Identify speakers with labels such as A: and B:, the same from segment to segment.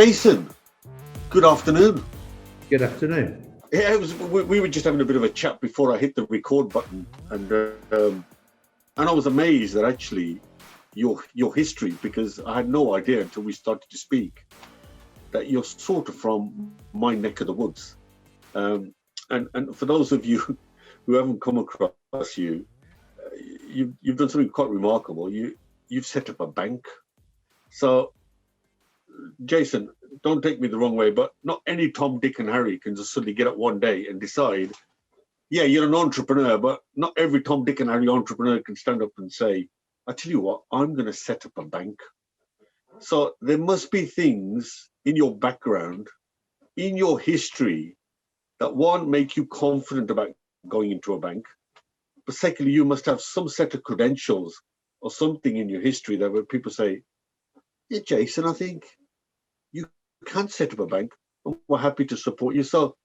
A: Jason, good afternoon.
B: Good afternoon.
A: Yeah, we were just having a bit of a chat before I hit the record button, and I was amazed that actually your history, because I had no idea until we started to speak that you're sort of from my neck of the woods. And for those of you who haven't come across you, you've done something quite remarkable. You've set up a bank. So, Jason, don't take me the wrong way, but not any Tom, Dick, and Harry can just suddenly get up one day and decide, yeah, you're an entrepreneur, but not every Tom, Dick, and Harry entrepreneur can stand up and say, I tell you what, I'm going to set up a bank. So there must be things in your background, in your history, that one, make you confident about going into a bank. But secondly, you must have some set of credentials or something in your history that where people say, yeah, Jason, I think you can set up a bank and we're happy to support you. So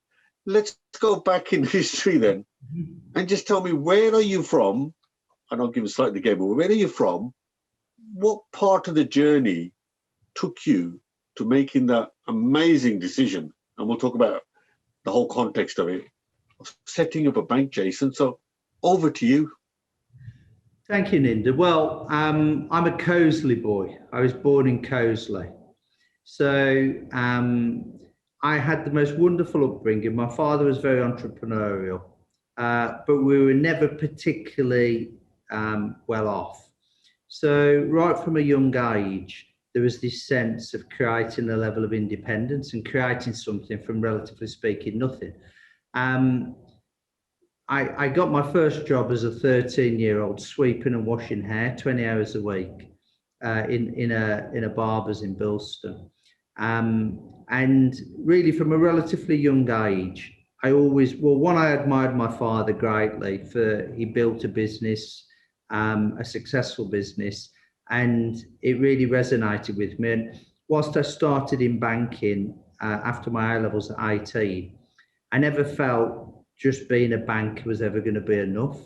A: let's go back in history then and just tell me, where are you from? And I'll give you slightly the game, but where are you from? What part of the journey took you to making that amazing decision? And we'll talk about the whole context of it, of setting up a bank, Jason. So over to you.
B: Thank you, Ninder. Well, I'm a Coseley boy. I was born in Coseley. So I had the most wonderful upbringing. My father was very entrepreneurial, but we were never particularly well off. So right from a young age, there was this sense of creating a level of independence and creating something from, relatively speaking, nothing. I got my first job as a 13-year-old sweeping and washing hair, 20 hours a week, in a barber's in Bilston. And really from a relatively young age, I admired my father greatly for, he built a business, a successful business, and it really resonated with me. And whilst I started in banking after my A-levels at 18, I never felt just being a banker was ever going to be enough.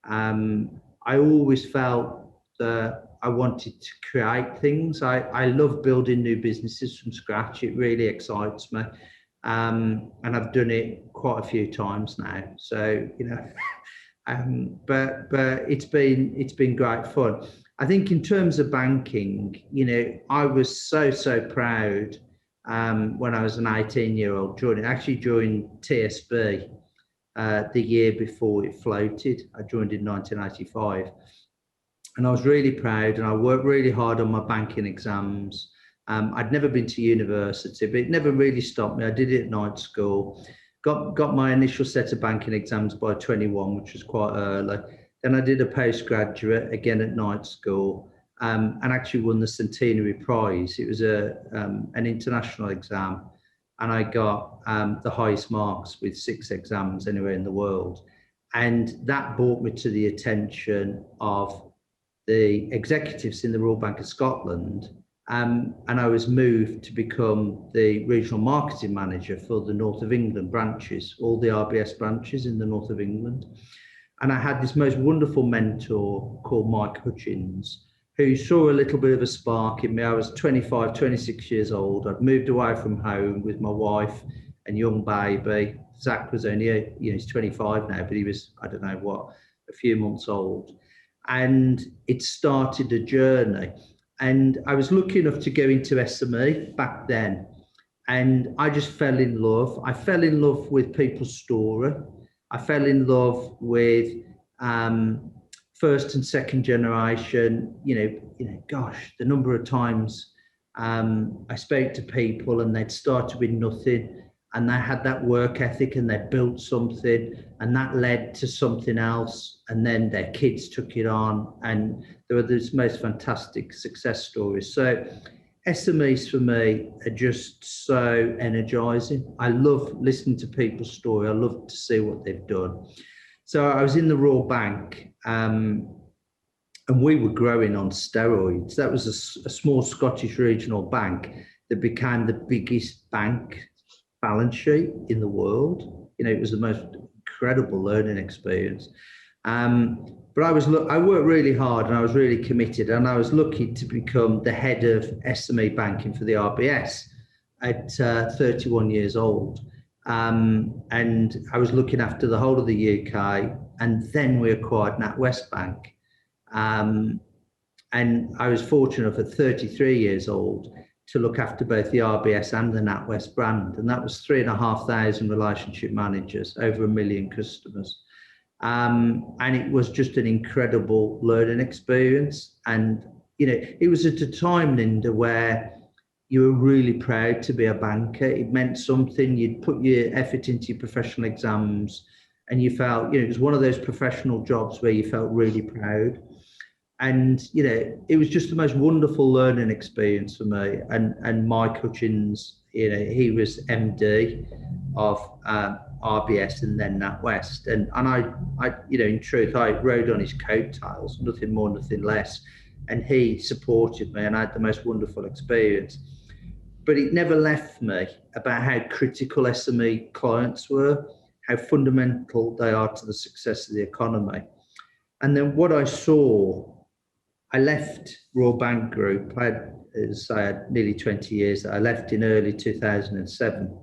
B: I always felt that I wanted to create things. I love building new businesses from scratch. It really excites me. And I've done it quite a few times now. So, you know, but it's been great fun. I think in terms of banking, you know, I was so proud when I was an 18-year-old joining TSB the year before it floated. I joined in 1985. And I was really proud, and I worked really hard on my banking exams. I'd never been to university, but it never really stopped me. I did it at night school, got my initial set of banking exams by 21, which was quite early. Then I did a postgraduate, again at night school, and actually won the Centenary Prize. It was an international exam, and I got the highest marks with 6 exams anywhere in the world. And that brought me to the attention of the executives in the Royal Bank of Scotland, and I was moved to become the regional marketing manager for the North of England branches, all the RBS branches in the North of England. And I had this most wonderful mentor called Mike Hutchins, who saw a little bit of a spark in me. I was 25, 26 years old. I'd moved away from home with my wife and young baby. Zach was only, you know, he's 25 now, but he was, I don't know what, a few months old. And it started a journey. And I was lucky enough to go into SME back then. And I just fell in love. I fell in love with people's story. I fell in love with first and second generation. You know, gosh, the number of times I spoke to people and they'd started with nothing, and they had that work ethic and they built something, and that led to something else, and then their kids took it on, and there were these most fantastic success stories. So SMEs for me are just so energizing. I love listening to people's story. I love to see what they've done. So I was in the Royal Bank, and we were growing on steroids. That was a small Scottish regional bank that became the biggest bank balance sheet in the world. You know, it was the most incredible learning experience. But I worked really hard and I was really committed, and I was lucky to become the head of SME banking for the RBS. at 31 years old. And I was looking after the whole of the UK, and then we acquired NatWest Bank. And I was fortunate enough at 33 years old to look after both the RBS and the NatWest brand. And that was 3,500 relationship managers, over 1 million customers. And it was just an incredible learning experience. And, you know, it was at a time, Ninder, where you were really proud to be a banker. It meant something. You'd put your effort into your professional exams, and you felt, you know, it was one of those professional jobs where you felt really proud. And, you know, it was just the most wonderful learning experience for me. And Mike Hutchins, you know, he was MD of RBS and then NatWest. And I, you know, in truth, I rode on his coattails, nothing more, nothing less. And he supported me, and I had the most wonderful experience. But it never left me about how critical SME clients were, how fundamental they are to the success of the economy. And then what I saw, I left Royal Bank Group. I had nearly 20 years. I left in early 2007.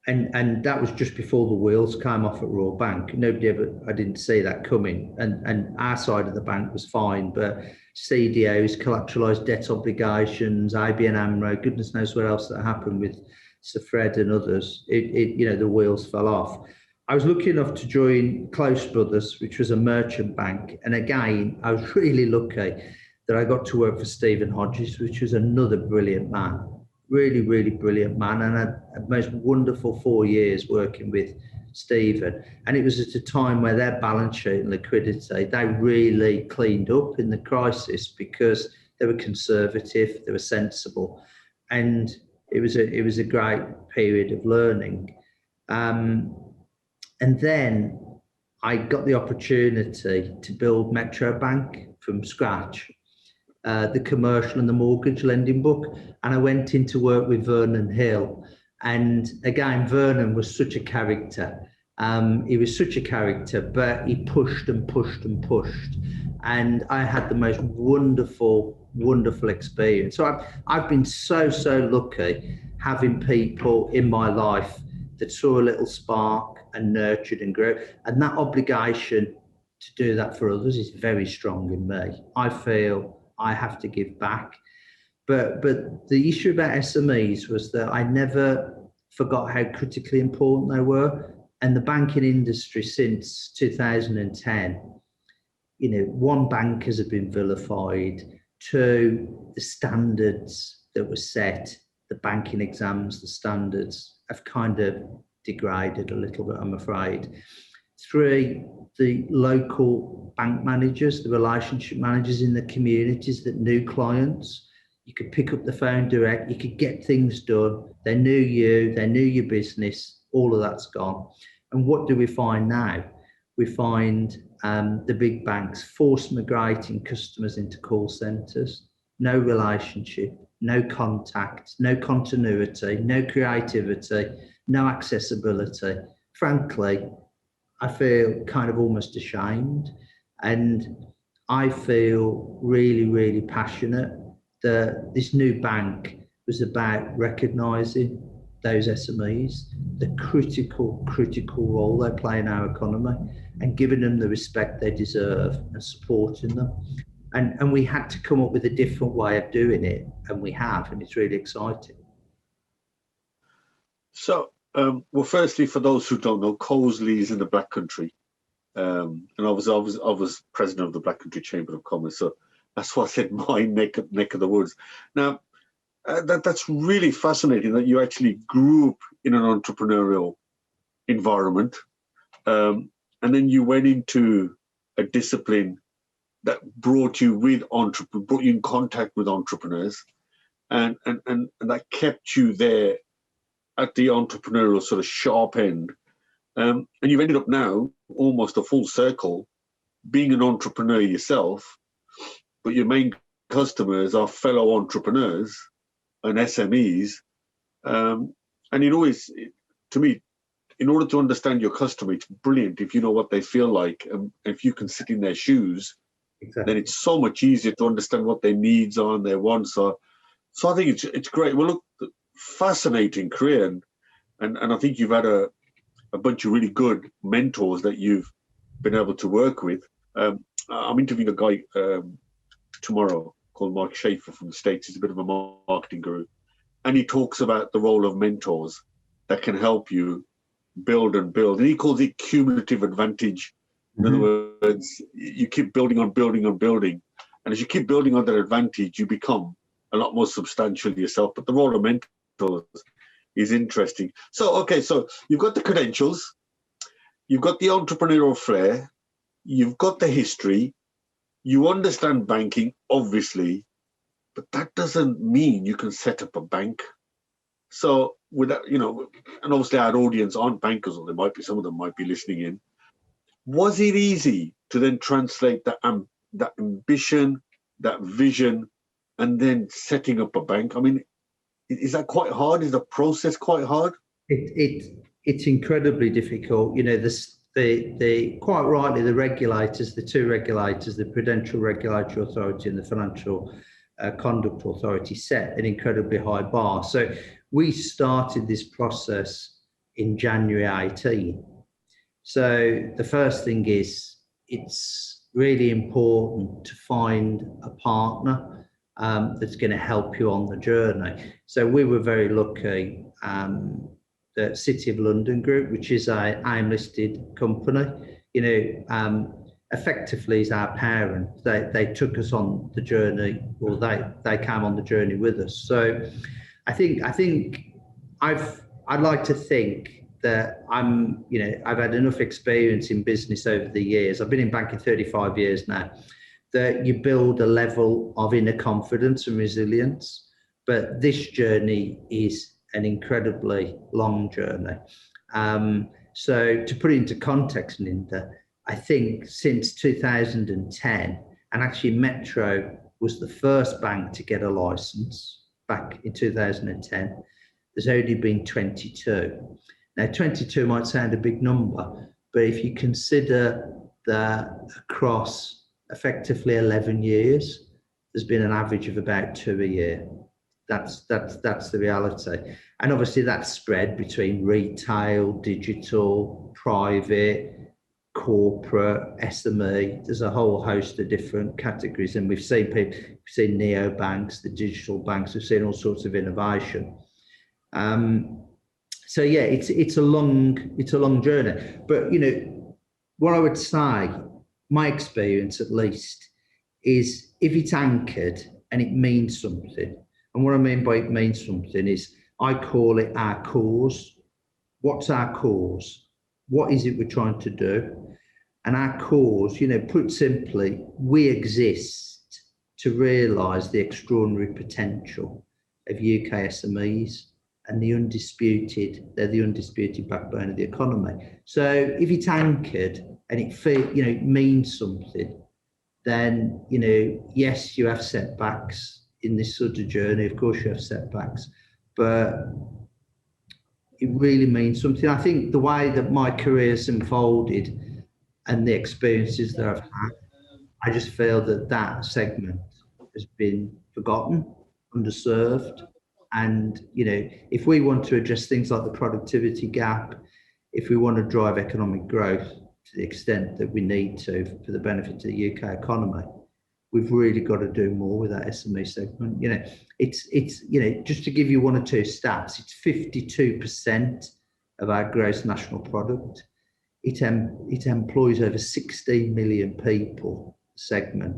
B: And that was just before the wheels came off at Royal Bank. I didn't see that coming. And our side of the bank was fine, but CDOs, collateralized debt obligations, IBN AMRO, goodness knows what else that happened with Sir Fred and others. You know, the wheels fell off. I was lucky enough to join Close Brothers, which was a merchant bank. And again, I was really lucky that I got to work for Stephen Hodges, which was another brilliant man. Really, really brilliant man. And I had the most wonderful 4 years working with Stephen. And it was at a time where their balance sheet and liquidity, they really cleaned up in the crisis because they were conservative, they were sensible. And it was a great period of learning. And then I got the opportunity to build Metro Bank from scratch, the commercial and the mortgage lending book. And I went in to work with Vernon Hill. And again, Vernon was such a character. He was such a character, but he pushed and pushed and pushed. And I had the most wonderful, wonderful experience. So I've been so lucky having people in my life that saw a little spark and nurtured and grew. And that obligation to do that for others is very strong in me. I feel I have to give back. But the issue about SMEs was that I never forgot how critically important they were. And the banking industry since 2010, you know, one, bankers have been vilified. Two, the standards that were set, the banking exams, the standards have kind of degraded a little bit, I'm afraid. Three, the local bank managers, the relationship managers in the communities that knew clients. You could pick up the phone direct, you could get things done. They knew you, they knew your business, all of that's gone. And what do we find now? We find the big banks force migrating customers into call centres, no relationship, no contact, no continuity, no creativity, no accessibility. Frankly, I feel kind of almost ashamed. And I feel really, really passionate that this new bank was about recognising those SMEs, the critical role they play in our economy, and giving them the respect they deserve and supporting them. And we had to come up with a different way of doing it, and we have, and it's really exciting.
A: So, well, firstly, for those who don't know, Colsley is in the Black Country, and I was president of the Black Country Chamber of Commerce, so that's why I said my neck of the woods. Now, that's really fascinating that you actually grew up in an entrepreneurial environment, and then you went into a discipline that brought you in contact with entrepreneurs, and that kept you there at the entrepreneurial sort of sharp end. And you've ended up now almost a full circle, being an entrepreneur yourself, but your main customers are fellow entrepreneurs and SMEs. And it always, to me, in order to understand your customer, it's brilliant if you know what they feel like. And if you can sit in their shoes, exactly, then it's so much easier to understand what their needs are and their wants are. So I think it's great. Well, look, fascinating career, and I think you've had a bunch of really good mentors that you've been able to work with. I'm interviewing a guy tomorrow called Mark Schaefer from the States. He's a bit of a marketing guru, and he talks about the role of mentors that can help you build and build. And he calls it cumulative advantage. In other words, you keep building on building on building, and as you keep building on that advantage, you become a lot more substantial yourself. But the role of mentors is interesting. So, okay, so you've got the credentials, you've got the entrepreneurial flair, you've got the history, you understand banking, obviously, but that doesn't mean you can set up a bank. So, with that, and obviously our audience aren't bankers, or some of them might be listening in. Was it easy to then translate that ambition, that vision, and then setting up a bank? I mean, is that quite hard? Is the process quite hard?
B: It's incredibly difficult. The quite rightly, the regulators, the two regulators, the Prudential Regulatory Authority and the Financial Conduct Authority, set an incredibly high bar. So we started this process in January 18. So the first thing is, it's really important to find a partner that's going to help you on the journey. So we were very lucky. The City of London Group, which is a AIM-listed company, effectively is our parent. They took us on the journey, or they came on the journey with us. So I think I'd like to think that I've had enough experience in business over the years. I've been in banking 35 years now, that you build a level of inner confidence and resilience. But this journey is an incredibly long journey. So to put it into context, Ninder, I think since 2010, and actually Metro was the first bank to get a license back in 2010, there's only been 22. Now, 22 might sound a big number, but if you consider that across effectively 11 years, there's been an average of about 2 a year. That's the reality. And obviously that's spread between retail, digital, private, corporate, SME. There's a whole host of different categories. And we've seen neobanks, the digital banks, we've seen all sorts of innovation. So yeah, it's a long journey. But what I would say, my experience at least, is if it's anchored and it means something. And what I mean by it means something is, I call it our cause. What's our cause? What is it we're trying to do? And our cause, put simply, we exist to realise the extraordinary potential of UK SMEs, and they're the undisputed backbone of the economy. So if it's anchored and it means something, then, yes, you have setbacks in this sort of journey. Of course you have setbacks, but it really means something. I think the way that my career's unfolded and the experiences that I've had, I just feel that segment has been forgotten, underserved. And, if we want to address things like the productivity gap, if we want to drive economic growth to the extent that we need to for the benefit of the UK economy, we've really got to do more with that SME segment. It's just to give you one or two stats, it's 52% of our gross national product. It employs over 16 million people, segment,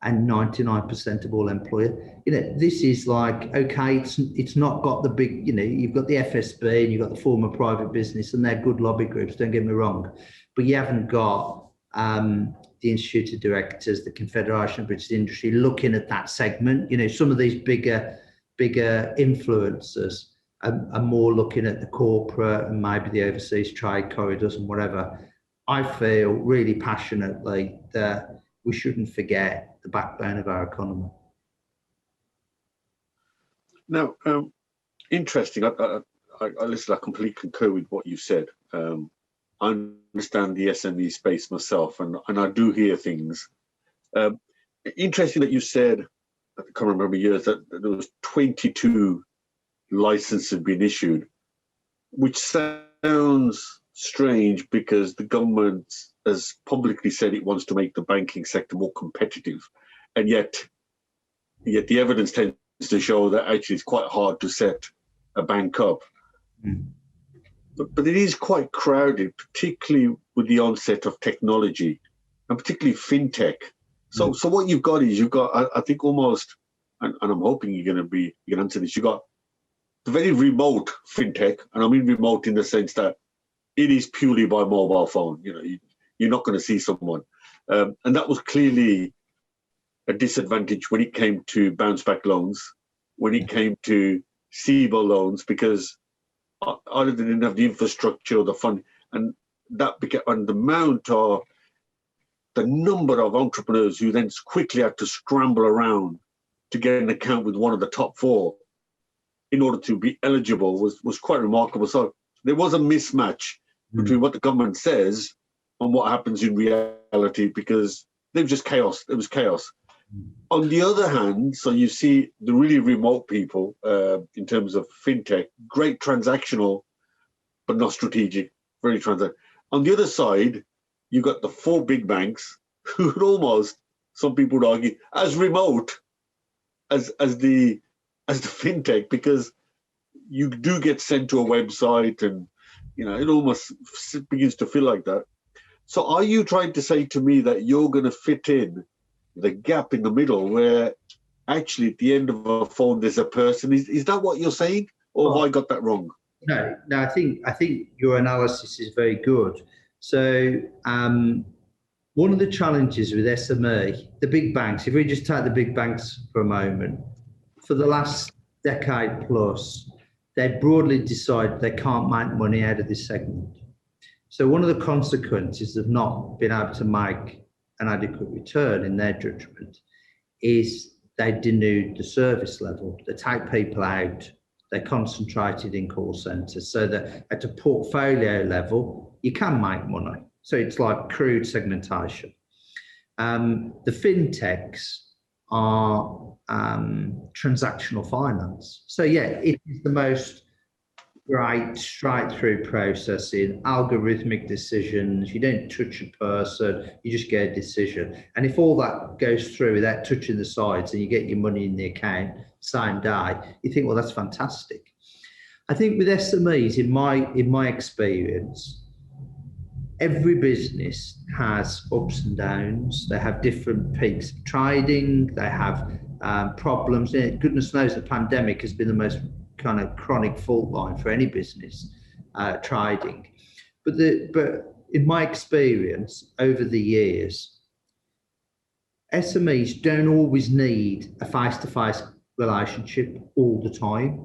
B: and 99% of all employers. This is like, okay, it's not got the big, you've got the FSB and you've got the former private business, and they're good lobby groups, don't get me wrong, but you haven't got the Institute of Directors, the Confederation of British Industry looking at that segment. Some of these bigger influencers are more looking at the corporate and maybe the overseas trade corridors and whatever. I feel really passionately that we shouldn't forget the backbone of our economy.
A: Now, interesting. I completely concur with what you said. I understand the SME space myself, and I do hear things. Interesting that you said I can't remember years, that there was 22 licenses being issued, which sounds strange because the government has publicly said it wants to make the banking sector more competitive, and yet the evidence tends to show that actually it's quite hard to set a bank up. But it is quite crowded, particularly with the onset of technology, and particularly fintech. So what you've got is I think almost, and I'm hoping you can answer this. You've got the very remote fintech, and I mean remote in the sense that it is purely by mobile phone. You're not going to see someone, and that was clearly a disadvantage when it came to bounce back loans, when it came to CBIL loans, because either they didn't have the infrastructure or the fund, and that became, and the number of entrepreneurs who then quickly had to scramble around to get an account with one of the top four in order to be eligible was quite remarkable. So there was a mismatch between what the government says and what happens in reality, because there was just chaos. It was chaos. On the other hand, so you see the really remote people in terms of fintech, great transactional, but not strategic, very transactional. On the other side, you got the four big banks who are almost, some people would argue, as remote as the fintech, because you do get sent to a website, and it almost begins to feel like that. So are you trying to say to me that you're going to fit in the gap in the middle where actually at the end of a phone there's a person? Is that what you're saying, or have I got that wrong?
B: No, I think your analysis is very good. So one of the challenges with SME, the big banks, if we just take the big banks for a moment, for the last decade plus, they broadly decide they can't make money out of this segment. So one of the consequences of not being able to make an adequate return in their judgment is they denude the service level. They take people out, they're concentrated in call centres, so that at a portfolio level, you can make money. So it's like crude segmentation. The fintechs are transactional finance. So yeah, it is the most right, straight through processing, algorithmic decisions. You don't touch a person, you just get a decision. And if all that goes through without touching the sides and you get your money in the account same day, you think, well, that's fantastic. I think with SMEs, in my experience, every business has ups and downs. They have different peaks of trading. They have problems. Goodness knows the pandemic has been the most kind of chronic fault line for any business trading. But in my experience over the years, SMEs don't always need a face-to-face relationship all the time.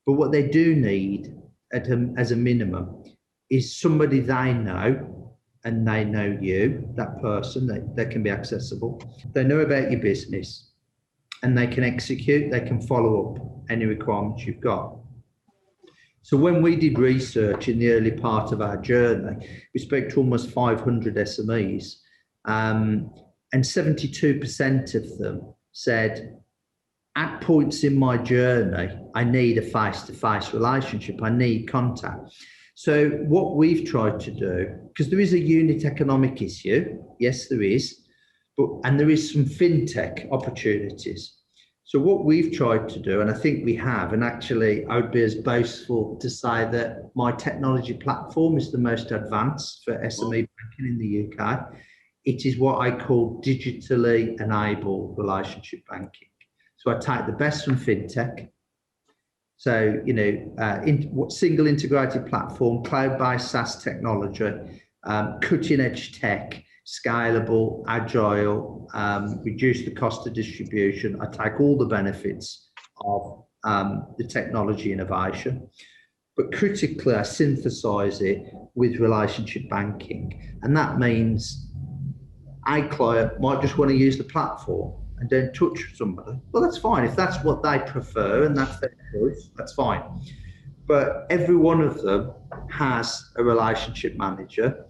B: But what they do need as a minimum is somebody they know, and they know you, that person, that can be accessible. They know about your business, and they can execute, they can follow up any requirements you've got. So when we did research in the early part of our journey, we spoke to almost 500 SMEs, and 72% of them said, at points in my journey, I need a face-to-face relationship, I need contact. So what we've tried to do, because there is a unit economic issue, yes, there is, and there is some fintech opportunities. So what we've tried to do, and I think we have, and actually I would be as boastful to say that my technology platform is the most advanced for SME banking in the UK. It is what I call digitally enabled relationship banking. So I take the best from fintech. So, single integrated platform, cloud-based SaaS technology, cutting edge tech, scalable, agile, reduce the cost of distribution. I take all the benefits of the technology innovation, but critically, I synthesize it with relationship banking. And that means a client might just want to use the platform and don't touch somebody. Well, that's fine. If that's what they prefer and that's their choice, that's fine. But every one of them has a relationship manager.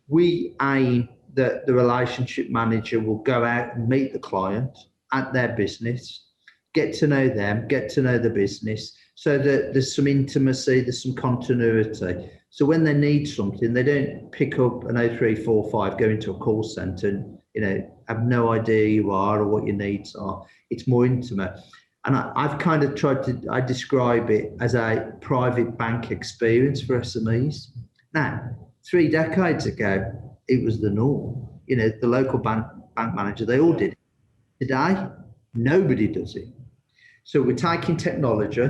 B: We aim that the relationship manager will go out and meet the client at their business, get to know them, get to know the business, so that there's some intimacy, there's some continuity. So when they need something, they don't pick up an 0345, go into a call centre and, you know, have no idea who you are or what your needs are. It's more intimate. And I've kind of I describe it as a private bank experience for SMEs. Now, 3 decades ago, it was the norm. You know, the local bank manager, they all did it. Today, nobody does it. So we're taking technology,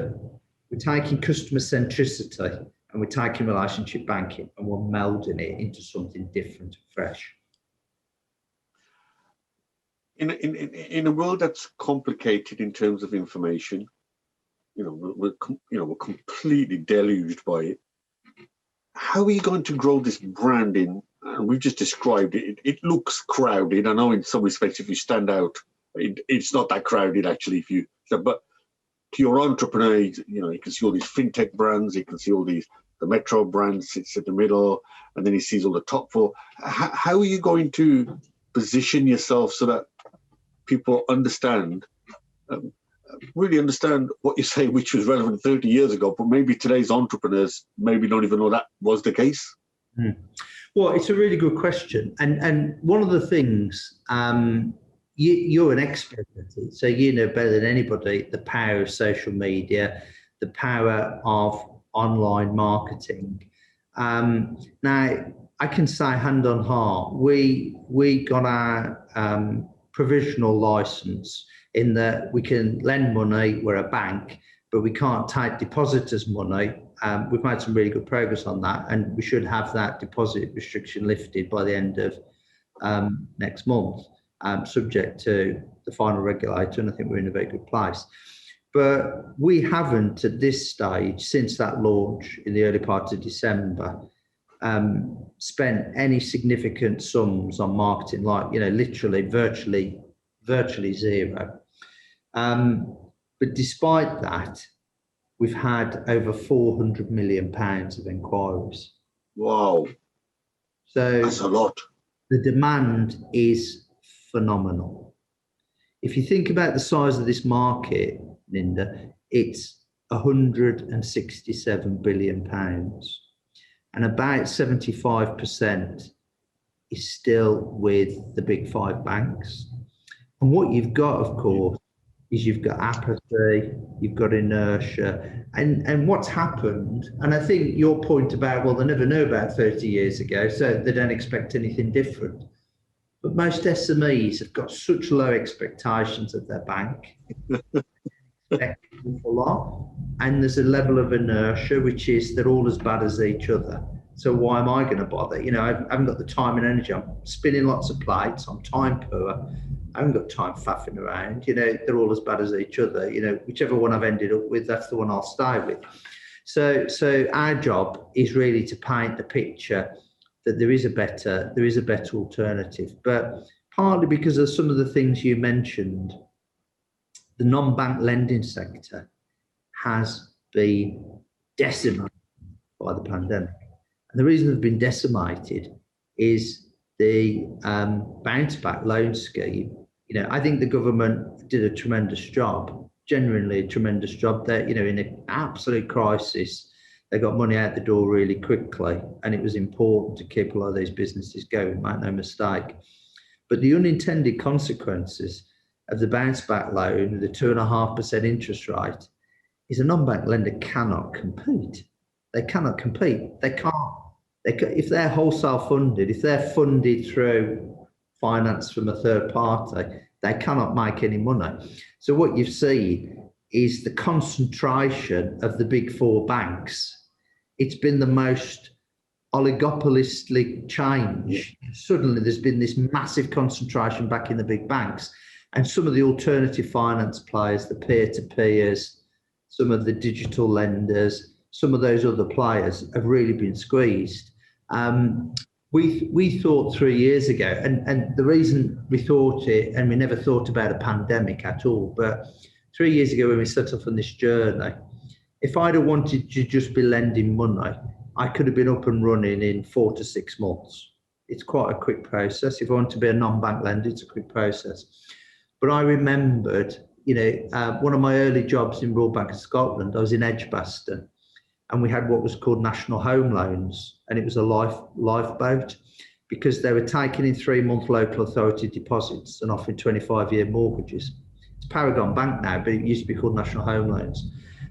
B: we're taking customer centricity, and we're taking relationship banking, and we're melding it into something different and fresh.
A: In a world that's complicated in terms of information, we're completely deluged by it. How are you going to grow this branding? And we've just described it. It looks crowded. I know in some respects, if you stand out, it's not that crowded actually. But to your entrepreneur, you can see all these fintech brands. You can see all the Metro brand sits in the middle, and then he sees all the top 4. How are you going to position yourself so that people understand, really understand what you say, which was relevant 30 years ago, but maybe today's entrepreneurs maybe don't even know that was the case?
B: Well, it's a really good question. And one of the things, you're an expert at it, so you know better than anybody the power of social media, the power of online marketing. Now, I can say hand on heart, we got our provisional license in that we can lend money, we're a bank, but we can't take depositors' money. We've made some really good progress on that, and we should have that deposit restriction lifted by the end of next month, subject to the final regulator, and I think we're in a very good place. But we haven't at this stage, since that launch in the early part of December, spent any significant sums on marketing, like, literally virtually zero. But despite that, we've had over £400 million of inquiries.
A: Wow.
B: So
A: that's a lot.
B: The demand is phenomenal. If you think about the size of this market, Ninder, it's £167 billion. And about 75% is still with the big 5 banks. And what you've got, of course, is you've got apathy, you've got inertia. And what's happened, and I think your point about, well, they never knew about 30 years ago, so they don't expect anything different. But most SMEs have got such low expectations of their bank. And there's a level of inertia, which is they're all as bad as each other. So why am I going to bother? I haven't got the time and energy. I'm spinning lots of plates. I'm time poor. I haven't got time faffing around. They're all as bad as each other. Whichever one I've ended up with, that's the one I'll stay with. So our job is really to paint the picture that there is a better alternative. But partly because of some of the things you mentioned, the non-bank lending sector has been decimated by the pandemic. And the reason they've been decimated is the bounce back loan scheme. I think the government did a tremendous job, genuinely a tremendous job. That, in an absolute crisis, they got money out the door really quickly, and it was important to keep a lot of these businesses going, make no mistake. But the unintended consequences of the bounce back loan, the 2.5% interest rate, is a non-bank lender cannot compete. They cannot compete. They can't. If they're wholesale funded, if they're funded through finance from a third party, they cannot make any money. So what you've seen is the concentration of the big 4 banks. It's been the most oligopolistic change. Suddenly there's been this massive concentration back in the big banks, and some of the alternative finance players, the peer-to-peers, some of the digital lenders, some of those other players have really been squeezed. We thought 3 years ago, and the reason we thought it, and we never thought about a pandemic at all, but 3 years ago when we set off on this journey, if I'd have wanted to just be lending money, I could have been up and running in 4 to 6 months. It's quite a quick process. If I want to be a non-bank lender, it's a quick process. But I remembered, one of my early jobs in Royal Bank of Scotland, I was in Edgbaston, and we had what was called national home loans, and it was a lifeboat, because they were taking in 3-month local authority deposits and offering 25-year mortgages. It's Paragon Bank now, but it used to be called National Home Loans.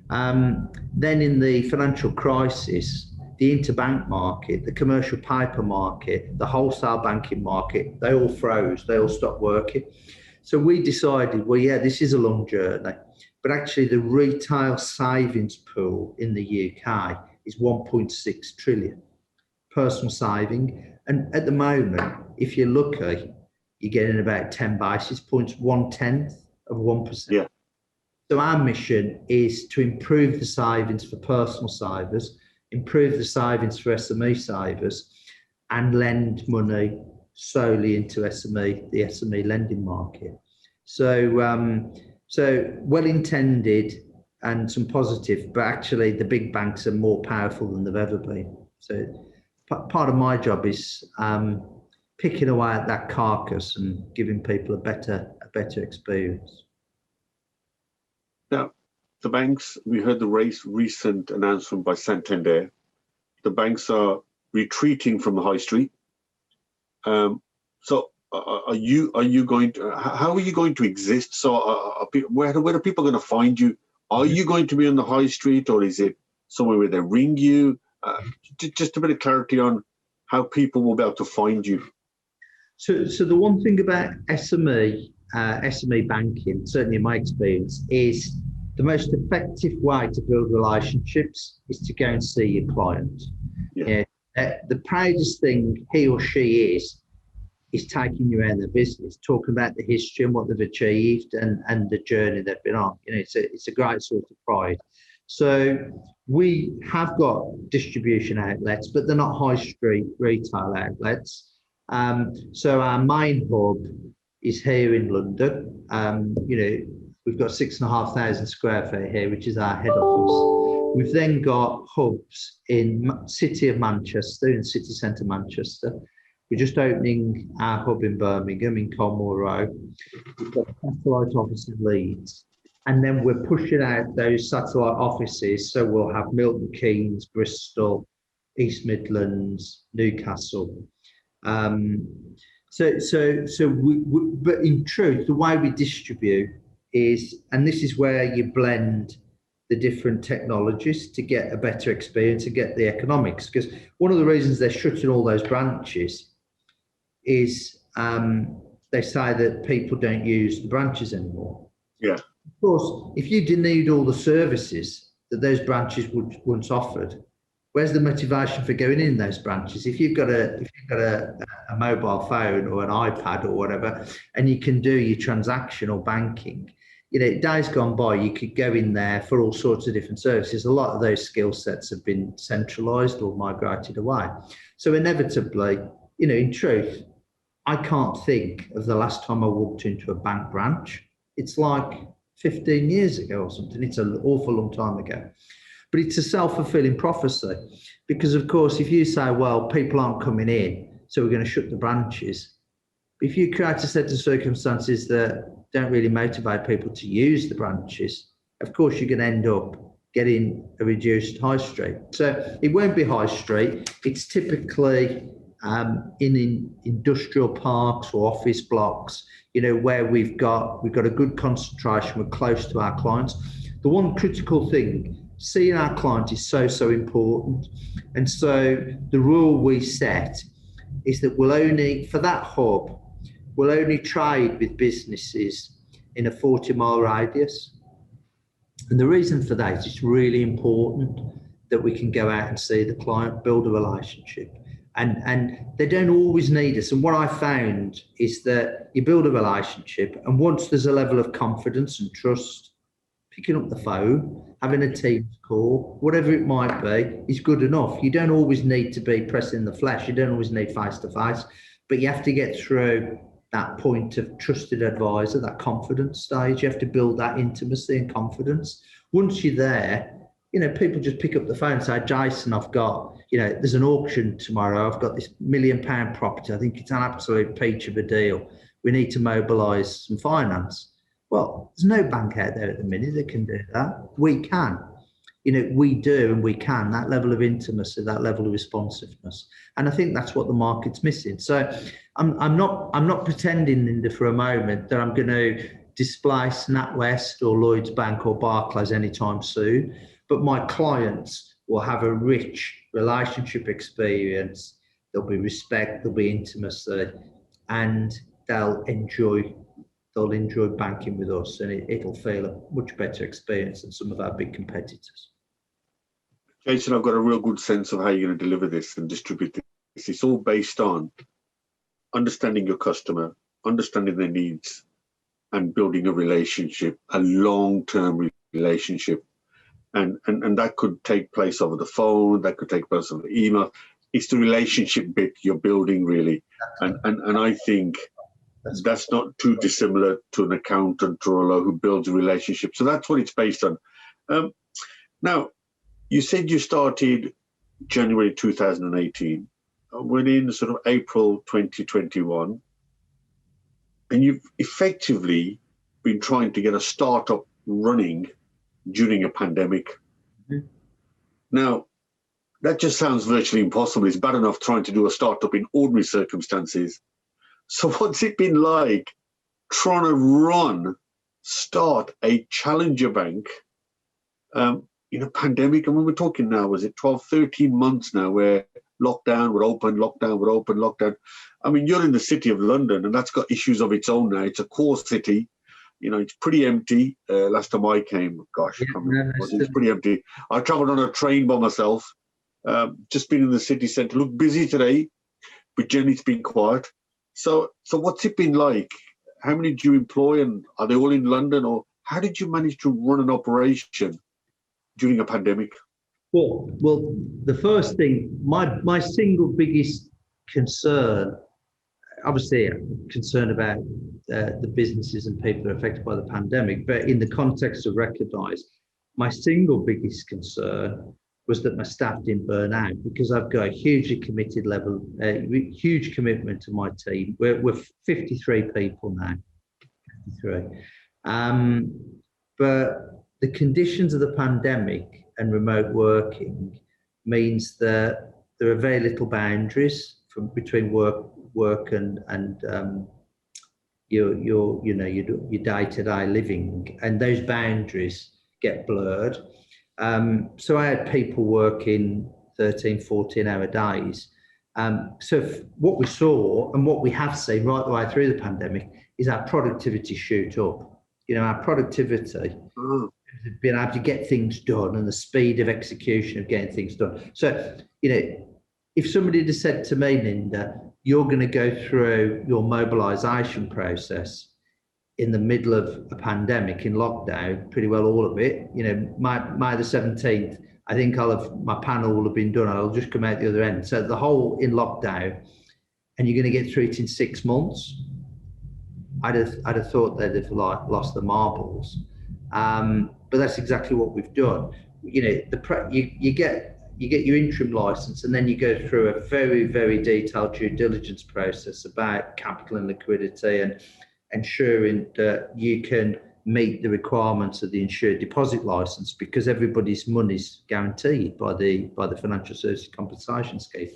B: Then in the financial crisis, the interbank market, the commercial paper market, the wholesale banking market, they all froze, they all stopped working. So we decided, well, yeah, this is a long journey, but actually the retail savings pool in the UK is 1.6 trillion, personal saving. And at the moment, if you're lucky, you're getting about 10 basis points, 1/10 of 1%.
A: Yeah.
B: So our mission is to improve the savings for personal savers, improve the savings for SME savers, and lend money solely into the SME lending market. So, so well-intended and some positive, but actually the big banks are more powerful than they've ever been. So part of my job is picking away at that carcass and giving people a better experience.
A: Now, the banks, we heard the recent announcement by Santander. The banks are retreating from the high street. So are you going to, how are you going to exist? So where are people going to find you? Are you going to be on the high street, or is it somewhere where they ring you? Just a bit of clarity on how people will be able to find you.
B: So the one thing about SME banking, certainly in my experience, is the most effective way to build relationships is to go and see your client.
A: Yeah.
B: The proudest thing he or she is taking you around their business, talking about the history and what they've achieved and the journey they've been on. It's a great source of pride. So we have got distribution outlets, but they're not high street retail outlets. So our main hub is here in London. We've got 6,500 square feet here, which is our head office. We've then got hubs in City of Manchester, in city centre Manchester. We're just opening our hub in Birmingham, in Colmore Road. We've got a satellite office in Leeds. And then we're pushing out those satellite offices. So we'll have Milton Keynes, Bristol, East Midlands, Newcastle. But in truth, the way we distribute is, and this is where you blend the different technologies to get a better experience and get the economics. Because one of the reasons they're shutting all those branches is they say that people don't use the branches anymore.
A: Yeah.
B: Of course, if you didn't need all the services that those branches once offered, where's the motivation for going in those branches? If you've got a mobile phone or an iPad or whatever, and you can do your transactional banking, days gone by, you could go in there for all sorts of different services. A lot of those skill sets have been centralised or migrated away. So inevitably, in truth, I can't think of the last time I walked into a bank branch. It's like 15 years ago or something. It's an awful long time ago. But it's a self-fulfilling prophecy, because, of course, if you say, well, people aren't coming in, so we're going to shut the branches. If you create a set of circumstances that don't really motivate people to use the branches, of course, you're going to end up getting a reduced high street. So it won't be high street. It's typically in industrial parks or office blocks, where we've got a good concentration, we're close to our clients. The one critical thing, seeing our client is so important. And so the rule we set is that for that hub, we'll only trade with businesses in a 40-mile radius. And the reason for that is it's really important that we can go out and see the client, build a relationship. And they don't always need us. And what I found is that you build a relationship, and once there's a level of confidence and trust, picking up the phone, having a Teams call, whatever it might be, is good enough. You don't always need to be pressing the flesh. You don't always need face-to-face, but you have to get through that point of trusted advisor, that confidence stage. You have to build that intimacy and confidence. Once you're there, people just pick up the phone and say, Jason, I've got, there's an auction tomorrow. I've got this £1 million property. I think it's an absolute peach of a deal. we need to mobilise some finance. Well, there's no bank out there at the minute that can do that. We can. We do and we can. That level of intimacy, that level of responsiveness, and I think that's what the market's missing. So, I'm not pretending, Ninder, for a moment that I'm going to displace NatWest or Lloyds Bank or Barclays anytime soon. But my clients will have a rich relationship experience. There'll be respect, there'll be intimacy, and they'll enjoy banking with us, and it'll feel a much better experience than some of our big competitors.
A: Jason, I've got a real good sense of how you're going to deliver this and distribute this. It's all based on understanding your customer, understanding their needs, and building a relationship, a long-term relationship. And that could take place over the phone, that could take place over email. It's the relationship bit you're building, really. And I think that's not too dissimilar to an accountant or a lawyer who builds a relationship. So that's what it's based on. Now, you said you started January 2018. We're in sort of April 2021. And you've effectively been trying to get a startup running during a pandemic. Mm-hmm. Now, that just sounds virtually impossible. It's bad enough trying to do a startup in ordinary circumstances. So what's it been like trying to start a challenger bank in a pandemic? And when we're talking now, was it 12, 13 months now where lockdown would open, lockdown. I mean, you're in the city of London, and that's got issues of its own now. It's a core city. It's pretty empty. Last time I came, gosh, it's pretty empty. I travelled on a train by myself. Just been in the city centre. Looked busy today, but generally it's been quiet. So what's it been like? How many do you employ, and are they all in London? Or how did you manage to run an operation during a pandemic?
B: Well, the first thing, my single biggest concern, obviously I'm concerned about the businesses and people that are affected by the pandemic, but in the context of Recognise, my single biggest concern was that my staff didn't burn out, because I've got a hugely committed huge commitment to my team. We're 53 people now, 53. But the conditions of the pandemic and remote working means that there are very little boundaries between work and your day-to-day living, and those boundaries get blurred. So I had people working 13, 14-hour days. So what we saw and what we have seen right the way through the pandemic is our productivity shoot up. Our productivity, being able to get things done, and the speed of execution of getting things done. So, if somebody had said to me, Ninder, you're going to go through your mobilisation process in the middle of a pandemic, in lockdown, pretty well all of it, May the 17th, I think my panel will have been done. I'll just come out the other end. So the whole in lockdown, and you're going to get through it in 6 months. I'd have thought they'd have lost the marbles. But that's exactly what we've done. You get your interim license, and then you go through a very, very detailed due diligence process about capital and liquidity, and ensuring that you can meet the requirements of the insured deposit license, because everybody's money's guaranteed by the Financial Services Compensation Scheme.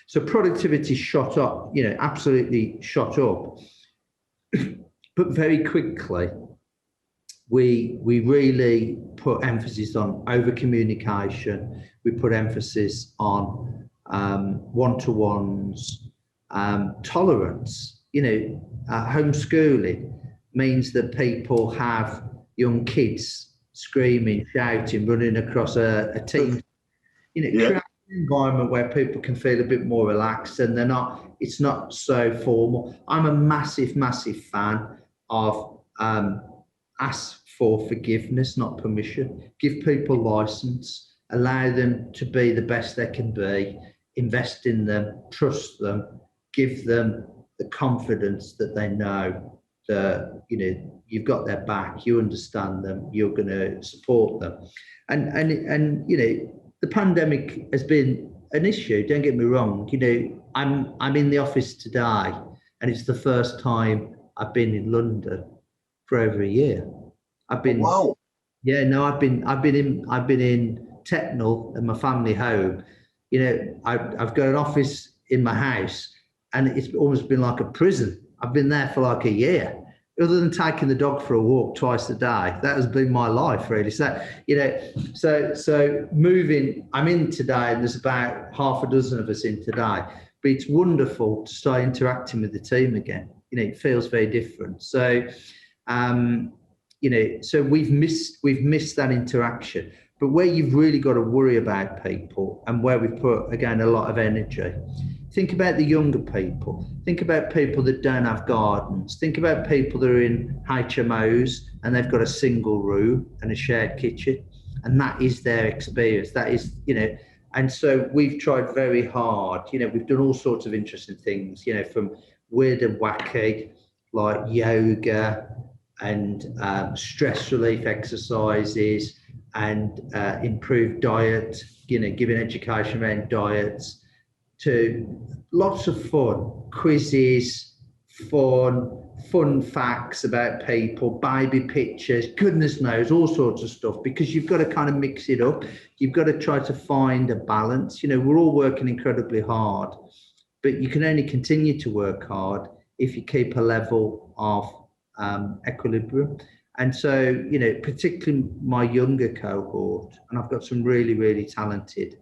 B: So productivity shot up, absolutely shot up. But very quickly, we really put emphasis on over communication. We put emphasis on one-to-ones, tolerance. Homeschooling means that people have young kids screaming, shouting, running across a team. Create an environment where people can feel a bit more relaxed, and it's not so formal. I'm a massive, massive fan of ask for forgiveness, not permission. Give people license, allow them to be the best they can be, invest in them, trust them, give them the confidence that they know that you've got their back, you understand them, you're going to support them. And the pandemic has been an issue, don't get me wrong. I'm in the office today, and it's the first time I've been in London for over a year. I've been,
A: Wow.
B: yeah, no, I've been in Tetnall in my family home. You know, I've got an office in my house, and it's almost been like a prison. I've been there for like a year. Other than taking the dog for a walk twice a day, that has been my life really. So, you know, so moving, I'm in today, and there's about half a dozen of us in today. But it's wonderful to start interacting with the team again. You know, it feels very different. So, you know, so we've missed that interaction. But where you've really got to worry about people, and where we've put again a lot of energy, think about the younger people. Think about people that don't have gardens. Think about people that are in HMOs and they've got a single room and a shared kitchen, and that is their experience. That is, you know, and so we've tried very hard. You know, we've done all sorts of interesting things. You know, from weird and wacky like yoga and stress relief exercises and improved diet. You know, giving education around diets, to lots of fun, quizzes, fun facts about people, baby pictures, goodness knows, all sorts of stuff, because you've got to kind of mix it up. You've got to try to find a balance. You know, we're all working incredibly hard, but you can only continue to work hard if you keep a level of equilibrium. And so, you know, particularly my younger cohort, and I've got some really, really talented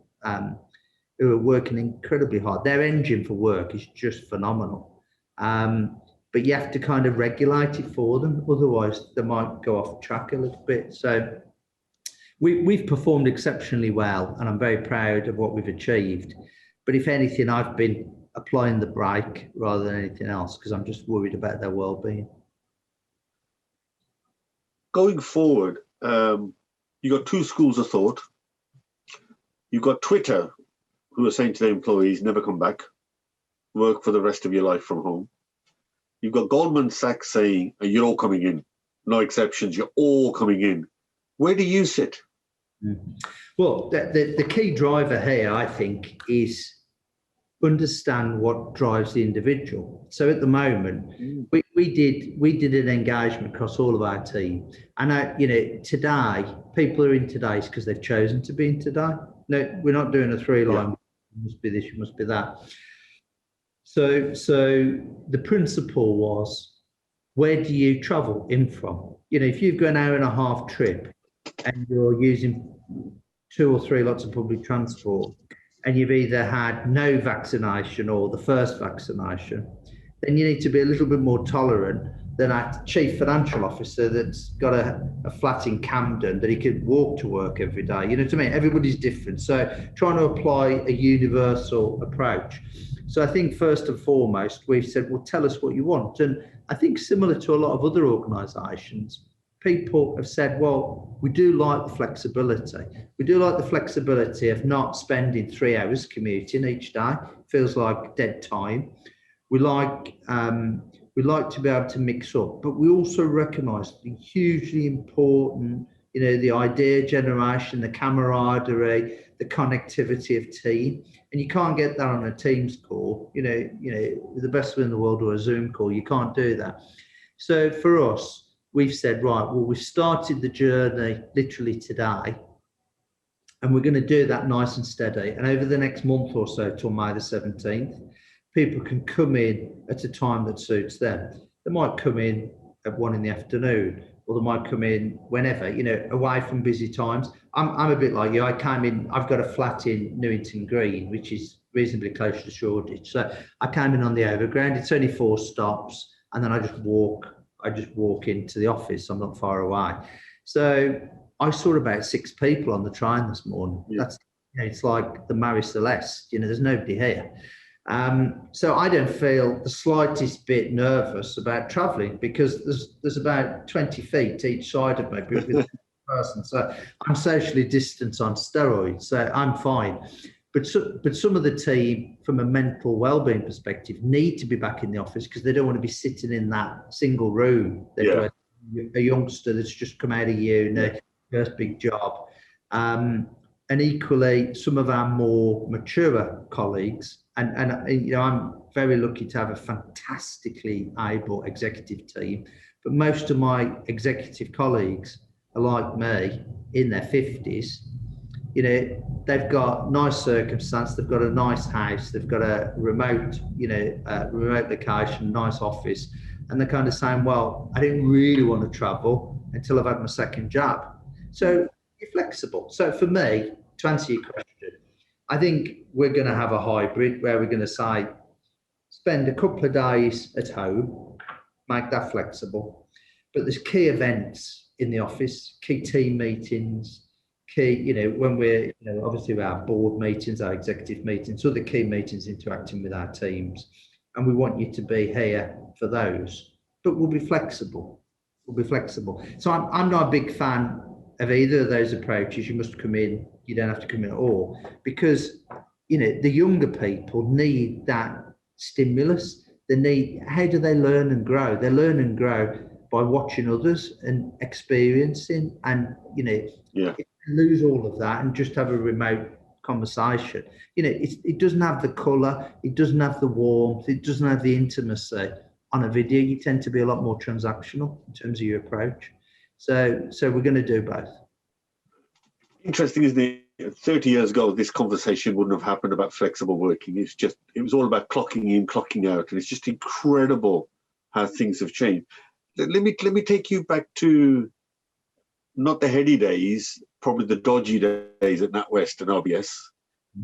B: who are working incredibly hard. Their engine for work is just phenomenal. But you have to kind of regulate it for them. Otherwise, they might go off track a little bit. So we've performed exceptionally well, and I'm very proud of what we've achieved. But if anything, I've been applying the brake rather than anything else, because I'm just worried about their well-being.
A: Going forward, you got two schools of thought. You've got Twitter, who are saying to their employees, never come back, work for the rest of your life from home. You've got Goldman Sachs saying, you're all coming in, no exceptions, you're all coming in. Where do you sit?
B: Well, the key driver here, I think, is understand what drives the individual. So at the moment, we did an engagement across all of our team, and you know, today people are in today's because they've chosen to be in today. No, we're not doing a three-line. You must be this, you must be that. So the principle was, where do you travel in from? You know, if you've got an hour and a half trip and you're using 2 or 3 lots of public transport, and you've either had no vaccination or the first vaccination, then you need to be a little bit more tolerant than a chief financial officer that's got a flat in Camden that he could walk to work every day. You know what I mean? Everybody's different. So trying to apply a universal approach. So I think first and foremost, we've said, well, tell us what you want. And I think similar to a lot of other organisations, people have said, well, we do like the flexibility. We do like the flexibility of not spending 3 hours commuting each day. Feels like dead time. We like to be able to mix up, but we also recognise the hugely important, you know, the idea generation, the camaraderie, the connectivity of team, and you can't get that on a Teams call. You know, the best one in the world or a Zoom call, you can't do that. So for us, we've said, right, well, we've started the journey literally today, and we're going to do that nice and steady. And over the next month or so, till May the 17th, people can come in at a time that suits them. They might come in at 1 in the afternoon, or they might come in whenever, you know, away from busy times. I'm a bit like you. I came in, I've got a flat in Newington Green, which is reasonably close to Shoreditch. So I came in on the overground. It's only 4 stops, and then I just walk into the office. I'm not far away. So I saw about 6 people on the train this morning. Yeah. That's, you know, it's like the Marie Celeste, you know, there's nobody here. So I don't feel the slightest bit nervous about travelling, because there's about 20 feet each side of me with a person. So I'm socially distanced on steroids, so I'm fine. But some of the team, from a mental well-being perspective, need to be back in the office because they don't want to be sitting in that single room. They're a youngster that's just come out of uni, first big job. and equally, some of our more mature colleagues, and you know, I'm very lucky to have a fantastically able executive team, but most of my executive colleagues are like me in their 50s. You know, they've got nice circumstance, they've got a nice house, they've got a remote, you know, remote location, nice office, and they're kind of saying, well, I didn't really want to travel until I've had my second job. So you're flexible. So for me, to answer your question, I think we're going to have a hybrid where we're going to say, spend a couple of days at home, make that flexible. But there's key events in the office, key team meetings, key, you know, when we're, you know, obviously our board meetings, our executive meetings, other key meetings interacting with our teams. And we want you to be here for those, but we'll be flexible. We'll be flexible. So I'm not a big fan of either of those approaches. You must come in, you don't have to come in at all, because, you know, the younger people need that stimulus. They need, how do they learn and grow? They learn and grow by watching others and experiencing, and, you know, lose all of that and just have a remote conversation. You know, it doesn't have the colour, it doesn't have the warmth, it doesn't have the intimacy. On a video, you tend to be a lot more transactional in terms of your approach. So we're going to do both.
A: Interesting, isn't it? 30 years ago, this conversation wouldn't have happened about flexible working. It was all about clocking in, clocking out, and it's just incredible how things have changed. Let me take you back to not the heady days, probably the dodgy days at NatWest and RBS,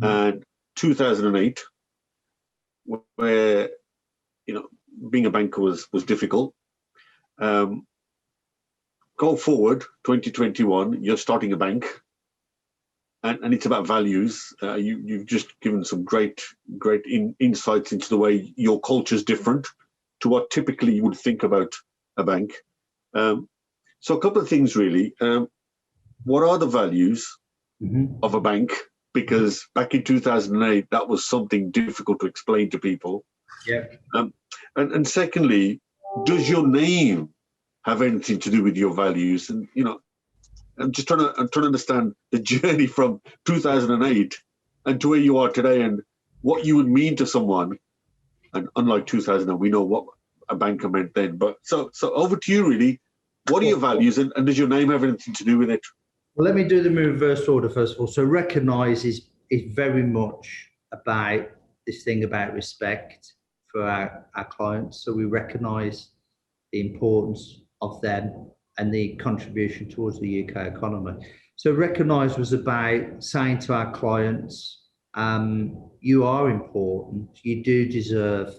A: and 2008, where, you know, being a banker was difficult. Go forward, 2021, you're starting a bank, and it's about values. You've just given some great insights into the way your culture is different to what typically you would think about a bank. So a couple of things really. What are the values of a bank? Because back in 2008, that was something difficult to explain to people.
B: Yeah.
A: And secondly, does your name have anything to do with your values? And, you know, I'm trying to understand the journey from 2008 and to where you are today, and what you would mean to someone. And unlike 2000, we know what a banker meant then. But so over to you, really. What are your values, and does your name have anything to do with it?
B: Well, let me do them in reverse order first of all. So recognise is very much about this thing about respect for our clients. So we recognise the importance of them and the contribution towards the UK economy. So recognise was about saying to our clients, you are important, you do deserve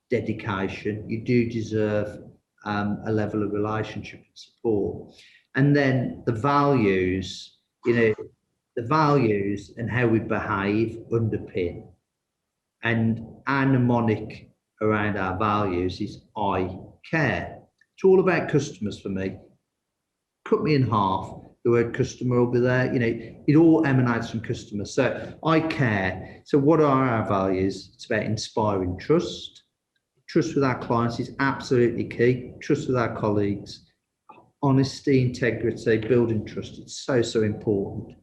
B: dedication, you do deserve a level of relationship and support. And then the values, you know, the values and how we behave underpin. And our mnemonic around our values is I care. It's all about customers for me. Cut me in half, the word customer will be there. You know, it all emanates from customers. So I care. So what are our values? It's about inspiring trust. Trust with our clients is absolutely key. Trust with our colleagues. Honesty, integrity, building trust. It's so important.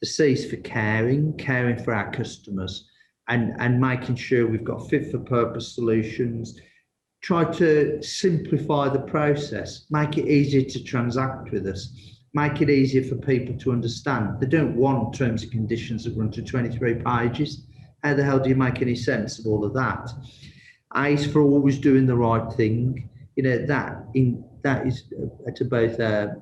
B: The C is for caring for our customers, and making sure we've got fit for purpose solutions. Try to simplify the process, make it easier to transact with us, make it easier for people to understand. They don't want terms and conditions that run to 23 pages. How the hell do you make any sense of all of that? A is for always doing the right thing. You know, that is at both a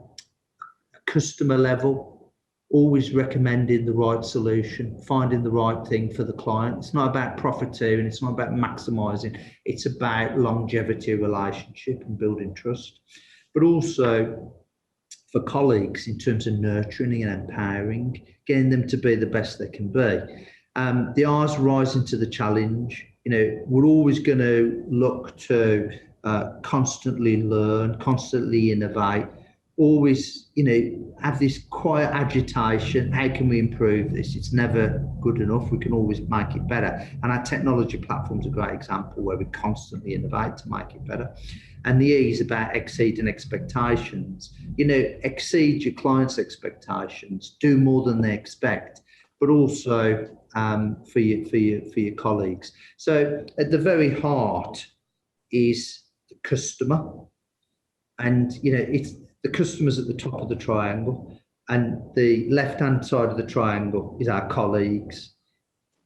B: customer level, always recommending the right solution, finding the right thing for the client. It's not about profiteering, it's not about maximising, it's about longevity of relationship and building trust. But also for colleagues in terms of nurturing and empowering, getting them to be the best they can be. The R's rising to the challenge. You know, we're always going to look to constantly learn, constantly innovate. always, have this quiet agitation. How can we improve this? It's never good enough. We can always make it better. And our technology platform is a great example where we constantly innovate to make it better. And the E is about exceeding expectations. Exceed your clients' expectations, do more than they expect, but also for your colleagues. So at the very heart is the customer, and it's the customers at the top of the triangle, and the left-hand side of the triangle is our colleagues,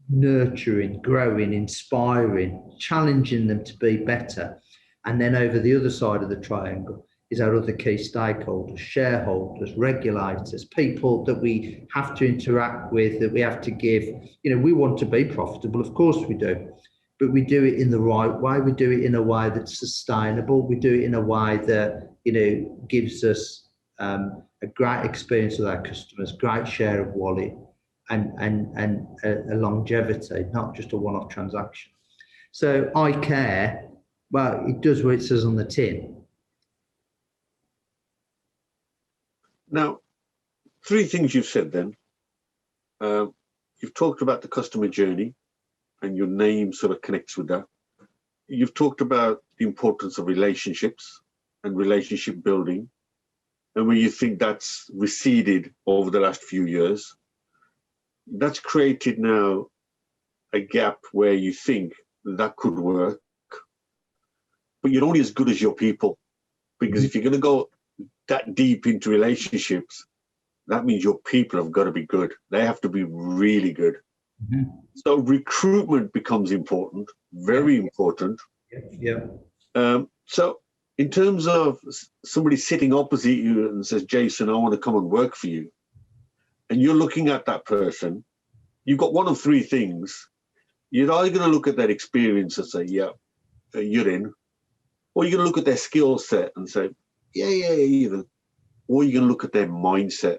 B: nurturing, growing, inspiring, challenging them to be better. And then over the other side of the triangle is our other key stakeholders, shareholders, regulators, people that we have to interact with, that we have to give. We want to be profitable, of course we do, but we do it in the right way. We do it in a way that's sustainable. We do it in a way that, gives us a great experience with our customers, great share of wallet, and a longevity, not just a one-off transaction. So I care. Well, it does what it says on the tin.
A: Now, three things you've said then. You've talked about the customer journey, and your name sort of connects with that. You've talked about the importance of relationships and relationship building, and when you think that's receded over the last few years, that's created now a gap where you think that could work, but you're only as good as your people. Because if you're going to go that deep into relationships, that means your people have got to be good. They have to be really good. Mm-hmm. So recruitment becomes important, very important.
B: Yeah.
A: So in terms of somebody sitting opposite you and says, Jason, I want to come and work for you, and you're looking at that person, you've got one of three things. You're either going to look at their experience and say, yeah, you're in, or you're going to look at their skill set and say, yeah, even, or you're going to look at their mindset.